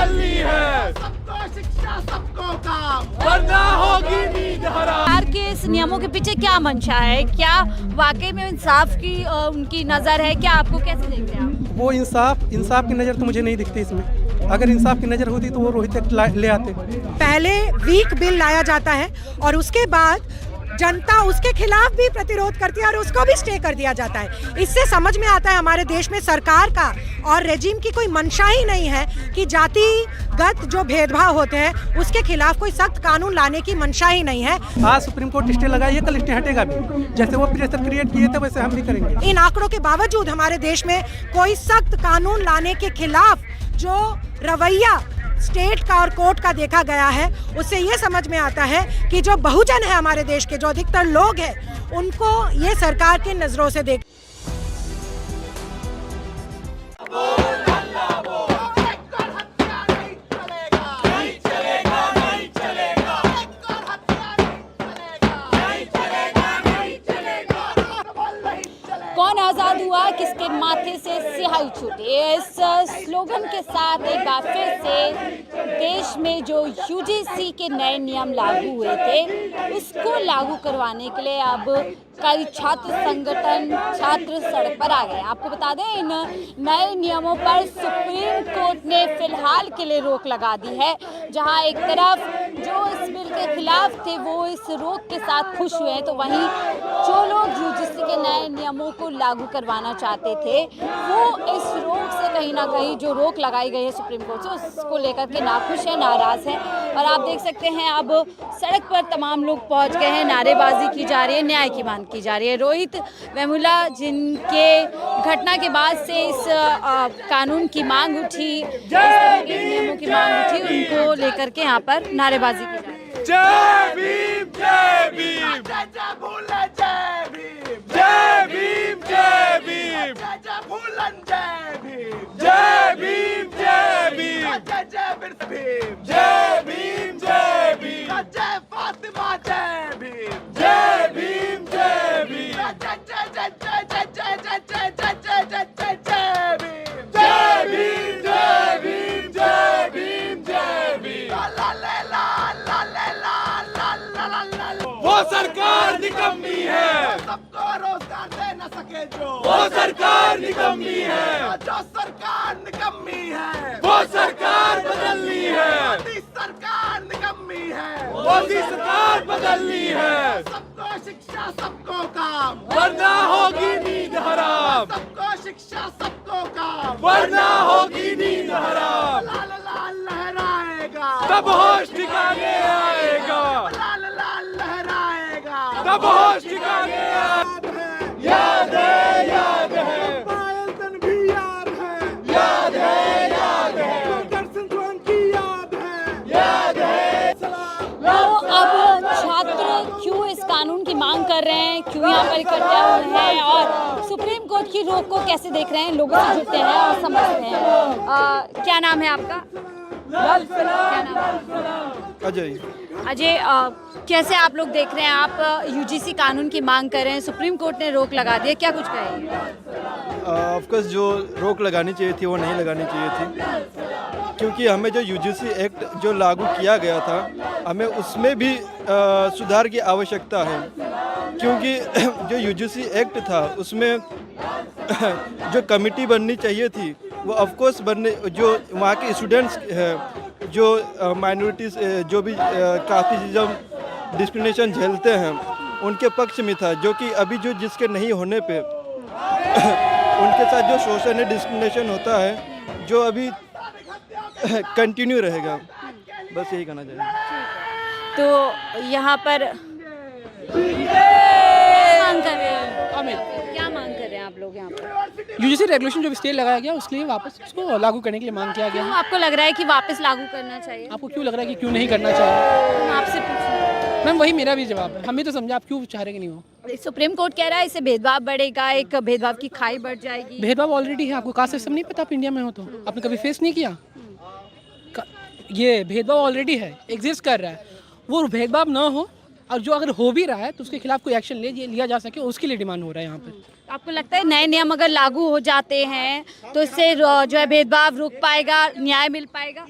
बदलनी है, सबको शिक्षा सबको काम, वरना होगी नींद हराम। सरकार के इस नियमों के पीछे क्या मंशा है? क्या वाकई में इंसाफ की उनकी नज़र है? क्या आपको कैसे देखते हैं आप? वो इंसाफ की नज़र तो मुझे नहीं दिखती इसमें। अगर इंसाफ की नज़र होती तो वो रोहित तक ले आते। पहले वीक बिल लाया जाता है और उसके बाद जनता उसके खिलाफ भी प्रतिरोध करती है और उसको भी स्टे कर दिया जाता है। इससे समझ में आता है हमारे देश में सरकार का और रेजिम की कोई मंशा ही नहीं है कि जातिगत जो भेदभाव होते हैं उसके खिलाफ कोई सख्त कानून लाने की मंशा ही नहीं है। आज सुप्रीम कोर्ट स्टे लगाई है, कल स्टे हटेगा भी। जैसे वो प्रेशर क्रिएट किए थे वैसे हम भी करेंगे। इन आंकड़ों के बावजूद हमारे देश में कोई सख्त कानून लाने के खिलाफ जो रवैया स्टेट का और कोर्ट का देखा गया है, उससे ये समझ में आता है कि जो बहुजन है हमारे देश के, जो अधिकतर लोग हैं, उनको ये सरकार की नजरों से देख कौन आज़ाद हुआ, किसके माथे से सिहाई छूटी, इस स्लोगन के साथ एक बार फिर से देश में जो यूजीसी के नए नियम लागू हुए थे उसको लागू करवाने के लिए अब कई छात्र संगठन, छात्र सड़क पर आ गए। आपको बता दें, इन नए नियमों पर सुप्रीम कोर्ट ने फिलहाल के लिए रोक लगा दी है। जहां एक तरफ जो इस बिल के खिलाफ थे वो इस रोक के साथ खुश हुए हैं, तो वहीं जो लोग यूजीसी के नए नियमों को लागू करवाना चाहते थे वो इस रोक से कहीं ना कहीं, जो रोक लगाई गई है सुप्रीम कोर्ट से, उसको लेकर के नाखुश है, नाराज है। और आप देख सकते हैं अब सड़क पर तमाम लोग पहुंच गए हैं, नारेबाजी की जा रही है, न्याय की मांग की जा रही है। रोहित वेमुला जिनके घटना के बाद से इस कानून की मांग उठी, इस तरह के नियमों की मांग उठी, उनको लेकर के यहाँ पर नारेबाजी की जा रही है। जय भीम, जय भीम, जय भूलन जय भीम, जय भीम, जय भीम, जय भूलन जय भीम, जय भीम, जय भीम, जय बिरसा भीम, जय भीम, जय भीम, जय फातिमा जय भीम, जय भीम, जय भीम, जय जय जय जय जय जय जय जय जय जय जय जय जय भीम, जय भीम, जय भीम, जय भीम, जय भीम। ला ला ला ला ला ला ला ला ला ला ला। वो सरकार निकम्मी है, सबको रोजगार दे न सके जो, वो सरकार निकम्मी है, जो सरकार निकम्मी है, वो सरकार बदलनी है, मोदी सरकार निकम्मी है, मोदी सरकार बदलनी है, सबको शिक्षा सबको काम, वरना होगी नींद हराम, सबको शिक्षा सबको काम, वरना होगी नींद हराम। लाल लाल लहराएगा, तब होश ठिकाने आएगा, लाल लाल लहराएगा, तब होश ठिकाने याद है, याद है, पायल तन भी याद है, याद है, याद है, दर्शन ज्वान की याद है, याद है। तो अब छात्र क्यों इस कानून की मांग कर रहे हैं, क्यों यहाँ पर इकट्ठे हुए हैं और सुप्रीम कोर्ट की रोक को कैसे देख रहे हैं, लोगों से जुड़ते हैं और समझते हैं। क्या नाम है आपका? क्या नाम है? अजय। अजय, कैसे आप लोग देख रहे हैं? आप यूजीसी कानून की मांग कर रहे हैं, सुप्रीम कोर्ट ने रोक लगा दी है, क्या कुछ कहेंगे? ऑफकोर्स जो रोक लगानी चाहिए थी वो नहीं लगानी चाहिए थी, क्योंकि हमें जो यूजीसी एक्ट जो लागू किया गया था हमें उसमें भी सुधार की आवश्यकता है, क्योंकि जो यूजीसी एक्ट था उसमें जो कमेटी बननी चाहिए थी वो ऑफकोर्स बनने, जो वहाँ के स्टूडेंट्स हैं जो माइनॉरिटीज़ जो भी कास्टिज्म डिस्क्रिमिनेशन झेलते हैं उनके पक्ष में था, जो कि अभी जो जिसके नहीं होने पे उनके साथ जो शोषण है, डिस्क्रिमिनेशन होता है, जो अभी कंटिन्यू रहेगा। बस यही कहना चाहिए। तो यहाँ पर मांग कर रहे हैं, क्या मांग कर रहे हैं आप लोग यहाँ पर? यूजीसी रेगुलेशन जो स्टे लगाया गया उसके लिए वापस उसको लागू करने के लिए मांग किया गया है। आपको लग रहा है कि वापस लागू करना चाहिए? आपको क्यों लग रहा है कि क्यों नहीं करना चाहिए? आपसे पूछ मैम वही मेरा भी जवाब है, हम भी तो समझा आप क्यों चाह रहे कि नहीं हो। सुप्रीम कोर्ट कह रहा है इससे भेदभाव बढ़ेगा, एक भेदभाव की खाई बढ़ जाएगी। भेदभाव ऑलरेडी है, आपको कास्ट सिस्टम नहीं पता, आप इंडिया में हो तो आपने कभी फेस नहीं किया। ये भेदभाव ऑलरेडी है, एग्जिस्ट कर रहा है। वो भेदभाव ना हो, और जो अगर हो भी रहा है तो उसके खिलाफ कोई एक्शन लिया जा सके, उसके लिए डिमांड हो रहा है यहाँ पर। आपको लगता है नए नियम अगर लागू हो जाते हैं तो इससे जो है भेदभाव रुक पाएगा, न्याय मिल पाएगा?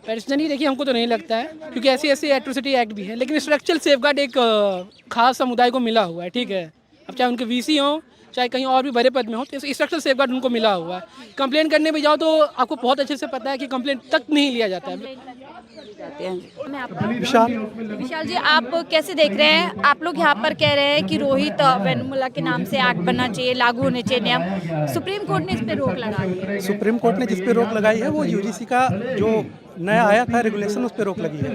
पर्सनली देखिए हमको तो नहीं लगता है, क्योंकि ऐसे एट्रोसिटी एक्ट भी है, लेकिन स्ट्रक्चरल सेफगार्ड एक खास समुदाय को मिला हुआ है, ठीक है। अब चाहे उनके वीसी हों, चाहे कहीं और भी बड़े पद में हो, तो स्ट्रक्चरल सेफगार्ड उनको मिला हुआ है। कंप्लेंट करने भी जाओ तो आपको बहुत अच्छे से पता है कि कंप्लेंट तक नहीं लिया जाता है। विशाल जी, आप कैसे देख रहे हैं? आप लोग यहाँ पर कह रहे हैं कि रोहित वेमुला के नाम से एक्ट बनना चाहिए, लागू होने चाहिए नियम। सुप्रीम कोर्ट ने इस पे रोक लगाई है। सुप्रीम कोर्ट ने जिस पे रोक लगाई है वो यूजीसी का जो नया आया था रेगुलेशन, उस पे रोक लगी है।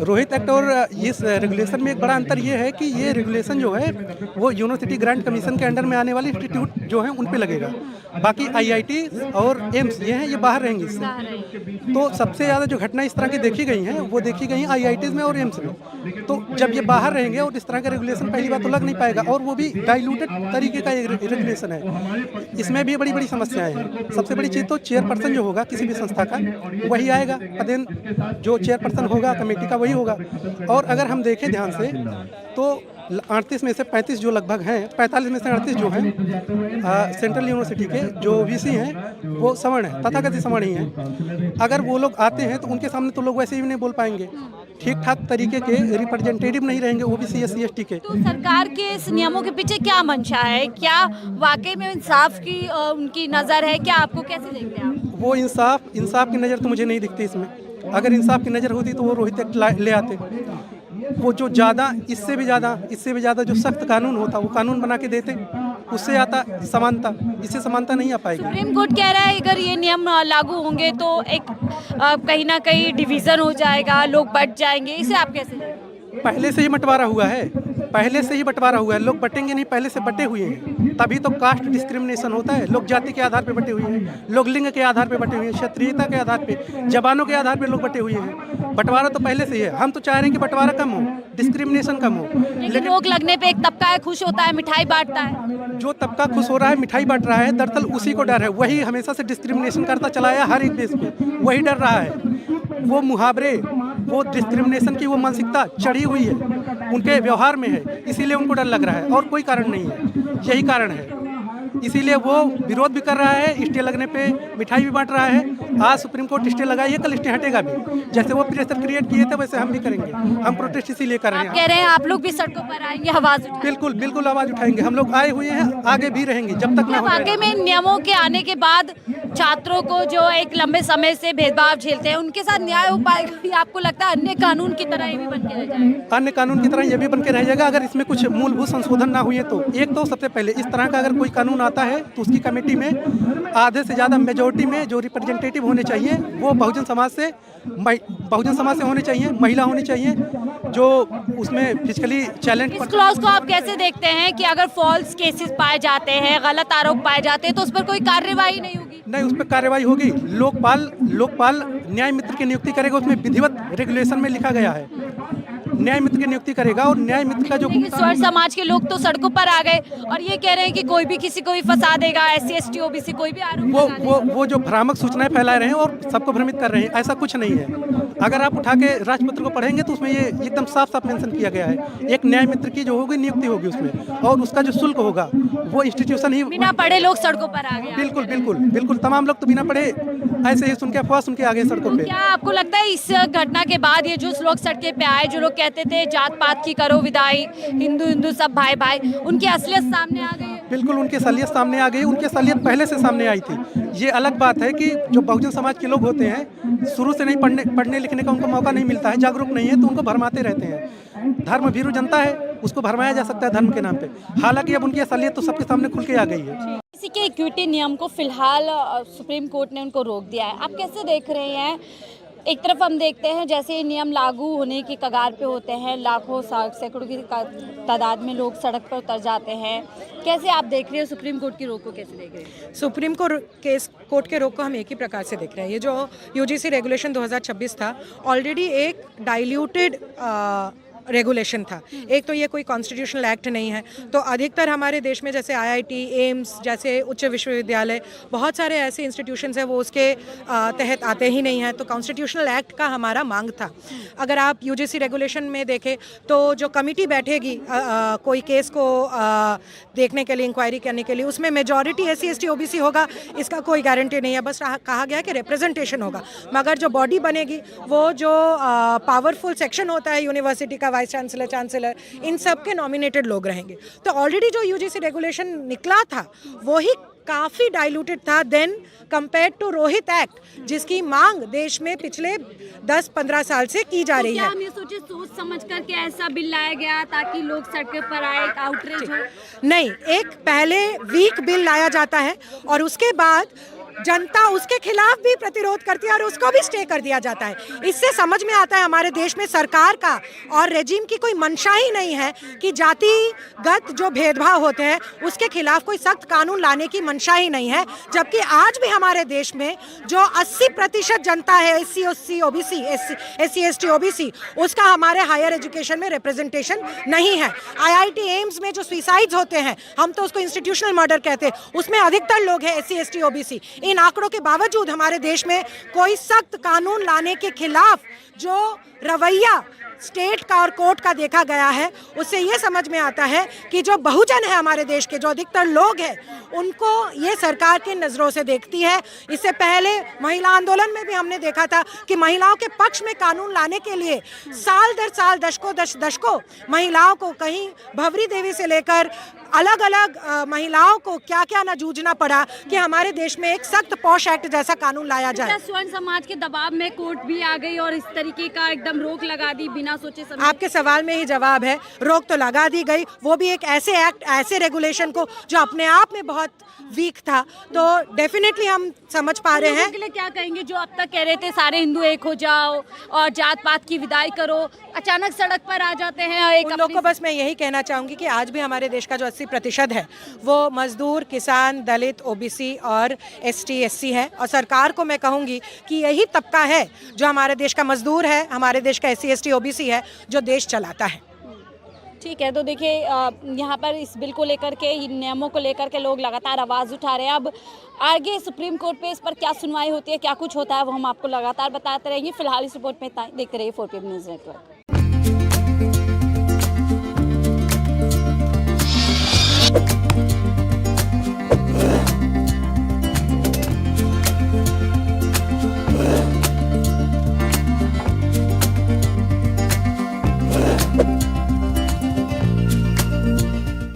रोहित एक्ट और इस रेगुलेशन में एक बड़ा अंतर ये है कि ये रेगुलेशन जो है वो यूनिवर्सिटी ग्रांट कमीशन के अंडर में आने वाले इंस्टीट्यूट जो हैं उन पे लगेगा। बाकी आईआईटी और एम्स ये हैं, ये बाहर रहेंगे इससे। तो सबसे ज़्यादा जो घटना इस तरह की देखी गई हैं वो देखी गई हैं आईआईटीज़ में और एम्स में। तो जब ये बाहर रहेंगे और इस तरह का रेगुलेशन पहली बात तो लग नहीं पाएगा, और वो भी डाइल्यूटेड तरीके का रेगुलेशन है। इसमें भी बड़ी बड़ी समस्याएं हैं। सबसे बड़ी चीज़ तो चेयरपर्सन जो होगा किसी भी संस्था का वही आएगा, पदेन जो चेयरपर्सन होगा कमेटी का वही होगा। और अगर हम देखें ध्यान से तो 38 में से 35 जो लगभग हैं, 45 में से 38 जो हैं सेंट्रल यूनिवर्सिटी के जो वीसी हैं वो सवर्ण हैं, तथाकथित सवर्ण ही हैं। अगर वो लोग आते हैं तो उनके सामने तो लोग वैसे ही नहीं बोल पाएंगे, ठीक ठाक तरीके के रिप्रेजेंटेटिव नहीं रहेंगे ओबीसी एससी एसटी के। तो सरकार के इस नियमों के पीछे क्या मंशा है? क्या वाकई में इंसाफ की उनकी नज़र है? क्या आपको कैसे देखते हैं आप? वो इंसाफ की नज़र तो मुझे नहीं दिखती इसमें। अगर इंसाफ की नज़र होती तो वो रोहित एक्ट ले आते। वो जो इससे भी ज़्यादा जो सख्त कानून होता वो कानून बना के देते, उससे आता समानता। इससे समानता नहीं आ पाएगी। सुप्रीम कोर्ट कह रहा है अगर ये नियम लागू होंगे तो एक कहीं ना कहीं डिवीज़न हो जाएगा, लोग बट जाएंगे। इसे आप कैसे देखते हैं? पहले से ही बंटवारा हुआ है, लोग बटेंगे नहीं, पहले से बटे हुए हैं। तभी तो कास्ट डिस्क्रिमिनेशन होता है। लोग जाति के आधार पे बटे हुए हैं, लोग लिंग के आधार पे बटे हुए हैं, क्षत्रियता के आधार पे, जबानों के आधार पे लोग बटे हुए हैं। बंटवारा तो पहले से ही है। हम तो चाह रहे हैं कि बंटवारा कम हो, डिस्क्रिमिनेशन कम हो। लेकिन रोक लगने पे एक तबका है खुश होता है, मिठाई बांटता है। जो तबका खुश हो रहा है, मिठाई बांट रहा है, दरअसल उसी को डर है। वही हमेशा से डिस्क्रिमिनेशन करता चला आया हर एक देश पे, वही डर रहा है। वो मुहावरे, वो डिस्क्रिमिनेशन की वो मानसिकता चढ़ी हुई है, उनके व्यवहार में है, इसीलिए उनको डर लग रहा है और कोई कारण नहीं है। यही कारण है, इसीलिए वो विरोध भी कर रहा है। स्टे लगने पे मिठाई भी बांट रहा है। आज सुप्रीम कोर्ट स्टे लगाई है, कल स्टे हटेगा भी। जैसे वो प्रेशर क्रिएट किए थे वैसे हम भी करेंगे। हम प्रोटेस्ट इसीलिए कर रहे हैं। आप कह रहे हैं आप लोग भी सड़कों पर आएंगे, आवाज उठाएंगे? बिल्कुल आवाज उठाएंगे। हम लोग आए हुए हैं, आगे भी रहेंगे जब तक ना हो। वाकई में इन नियमों के आने के बाद छात्रों को जो एक लंबे समय से भेदभाव झेलते हैं उनके साथ न्याय हो पाएगा, या आपको लगता है अन्य कानून की तरह ये भी बन के रह जाएगा? अन्य कानून की तरह ये भी बन के रह जाएगा अगर इसमें कुछ मूलभूत संशोधन ना हुए तो। एक तो सबसे पहले इस तरह का अगर कोई कानून आता है तो उसकी कमेटी में आधे से ज़्यादा मेजोरिटी में जो रिप्रेजेंटेटिव होने चाहिए वो बहुजन समाज से होने चाहिए, महिला होनी चाहिए, जो उसमें फिजिकली चैलेंज। इस क्लॉज को आप कैसे देखते हैं कि अगर फॉल्स केसेस पाए जाते हैं, गलत आरोप पाए जाते हैं तो उस पर कोई कार्रवाई नहीं होगी? नहीं, उस पर कार्रवाई होगी। लोकपाल न्याय मित्र की नियुक्ति करेगा, उसमें विधिवत रेगुलेशन में लिखा गया है न्याय मित्र की नियुक्ति करेगा। और न्याय मित्र का जो स्वर समाज के लोग तो सड़कों पर आ गए और ये कह रहे हैं कि कोई भी किसी को भी फंसा देगा, SC ST OBC कोई भी आरोप वो जो भ्रामक सूचनाएं फैला रहे हैं और सबको भ्रमित कर रहे हैं, ऐसा कुछ नहीं है। अगर आप उठा के राजपत्र को पढ़ेंगे तो उसमें ये एकदम साफ साफ मेंशन किया गया है। एक न्याय मित्र की जो होगी नियुक्ति होगी उसमें, और उसका जो शुल्क होगा वो इंस्टीट्यूशन ही। बिना पढ़े लोग सड़कों पर आ गए? बिल्कुल तमाम लोग तो बिना पढ़े ऐसे ही सुन के अफवाह सुन के आ गए सड़कों पे। क्या आपको लगता है इस घटना के बाद ये जो लोग सड़कें पे आए, जो लोग कहते थे जात पात की करो विदाई, हिंदू सब भाई भाई, उनकी असलियत सामने आ गई? बिल्कुल उनकी असलियत सामने आ गई। उनकी असलियत पहले से सामने आई थी। ये अलग बात है कि जो बहुजन समाज के लोग होते हैं शुरू से नहीं पढ़ने लिखने का उनको मौका नहीं मिलता है, जागरूक नहीं है, तो उनको भरमाते रहते हैं। धर्म भीरू जनता है, उसको भरमाया जा सकता है धर्म के नाम पे। हालांकि अब उनकी असलियत तो सबके सामने खुल के आ गई है। इसी के इक्विटी नियम को फिलहाल सुप्रीम कोर्ट ने उनको रोक दिया है। आप कैसे देख रहे हैं? एक तरफ हम देखते हैं जैसे ये नियम लागू होने की कगार पे होते हैं, लाखों सैकड़ों की तादाद में लोग सड़क पर उतर जाते हैं। कैसे आप देख रहे हो सुप्रीम कोर्ट की रोक को, कैसे देख रहे हैं? सुप्रीम कोर्ट के रोक को हम एक ही प्रकार से देख रहे हैं। ये जो यूजीसी रेगुलेशन 2026 था, ऑलरेडी एक डाइल्यूटेड रेगुलेशन था। एक तो ये कोई कॉन्स्टिट्यूशनल एक्ट नहीं है, तो अधिकतर हमारे देश में जैसे IIT, एम्स जैसे उच्च विश्वविद्यालय, बहुत सारे ऐसे इंस्टीट्यूशंस हैं वो उसके तहत आते ही नहीं हैं, तो कॉन्स्टिट्यूशनल एक्ट का हमारा मांग था। अगर आप UGC रेगुलेशन में देखें तो जो कमेटी बैठेगी कोई केस को देखने के लिए, इंक्वायरी करने के लिए, उसमें मेजॉरिटी SC ST OBC होगा इसका कोई गारंटी नहीं है, बस कहा गया कि रिप्रेजेंटेशन होगा। मगर जो बॉडी बनेगी वो जो पावरफुल सेक्शन होता है यूनिवर्सिटी का, वाइस चांसलर, इन सब के नॉमिनेटेड लोग रहेंगे। तो ऑलरेडी जो UGC रेगुलेशन निकला था वो ही काफ़ी डाइल्यूटेड था than compared to Rohith act, जिसकी मांग देश में पिछले 10-15 साल से की जा रही है। हम ये सोचे सोच समझ कर के ऐसा बिल लाया गया ताकि लोग सड़कों पर आए, एक आउटरीच हो? नहीं, एक पहले वीक बिल लाया जाता है और उसके बाद जनता उसके खिलाफ भी प्रतिरोध करती है और उसको भी स्टे कर दिया जाता है। इससे समझ में आता है हमारे देश में सरकार का और रेजिम की कोई मंशा ही नहीं है कि जातिगत जो भेदभाव होते हैं उसके खिलाफ कोई सख्त कानून लाने की मंशा ही नहीं है। जबकि आज भी हमारे देश में जो 80% जनता है SC ST OBC, उसका हमारे हायर एजुकेशन में रिप्रेजेंटेशन नहीं है। IIT एम्स में जो सुसाइड्स होते हैं, हम तो उसको इंस्टीट्यूशनल मर्डर कहते हैं, उसमें अधिकतर लोग हैं SC ST OBC। इन आंकड़ों के बावजूद हमारे देश में कोई सख्त कानून लाने के खिलाफ जो रवैया स्टेट का और कोर्ट का देखा गया है, उससे ये समझ में आता है कि जो बहुजन है हमारे देश के, जो अधिकतर लोग हैं, उनको ये सरकार की नज़रों से देखती है। इससे पहले महिला आंदोलन में भी हमने देखा था कि महिलाओं के पक्ष में कानून लाने के लिए साल दर साल, दशकों महिलाओं को, कहीं भवरी देवी से लेकर अलग अलग महिलाओं को क्या क्या न जूझना पड़ा कि हमारे देश में एक सख्त पॉश एक्ट जैसा कानून लाया जाए। स्वर्ण समाज के दबाव में कोर्ट भी आ गई और इस तरीके का एकदम रोक लगा दी बिना सोचे समझे। आपके सवाल में ही जवाब है, रोक तो लगा दी गई, वो भी एक ऐसे एक्ट, ऐसे रेगुलेशन को जो अपने आप में बहुत वीक था। तो डेफिनेटली हम समझ पा रहे हैं। के लिए क्या कहेंगे जो अब तक कह रहे थे सारे हिंदू एक हो जाओ और जात पात की विदाई करो, अचानक सड़क पर आ जाते हैं? उन लोगों को बस मैं यही कहना चाहूँगी कि आज भी हमारे देश का जो 80% है वो मजदूर, किसान, दलित, OBC और ST SC है। और सरकार को मैं कहूँगी कि यही तबका है जो हमारे देश का मजदूर है, हमारे देश का SC ST OBC है, जो देश चलाता है। ठीक है, तो देखिए यहाँ पर इस बिल को लेकर के, इन नियमों को लेकर के लोग लगातार आवाज़ उठा रहे हैं। अब आगे सुप्रीम कोर्ट पे इस पर क्या सुनवाई होती है, क्या कुछ होता है, वो हम आपको लगातार बताते रहेंगे। फिलहाल इस रिपोर्ट में इतना ही। देखते रहिए 4PM न्यूज़ नेटवर्क।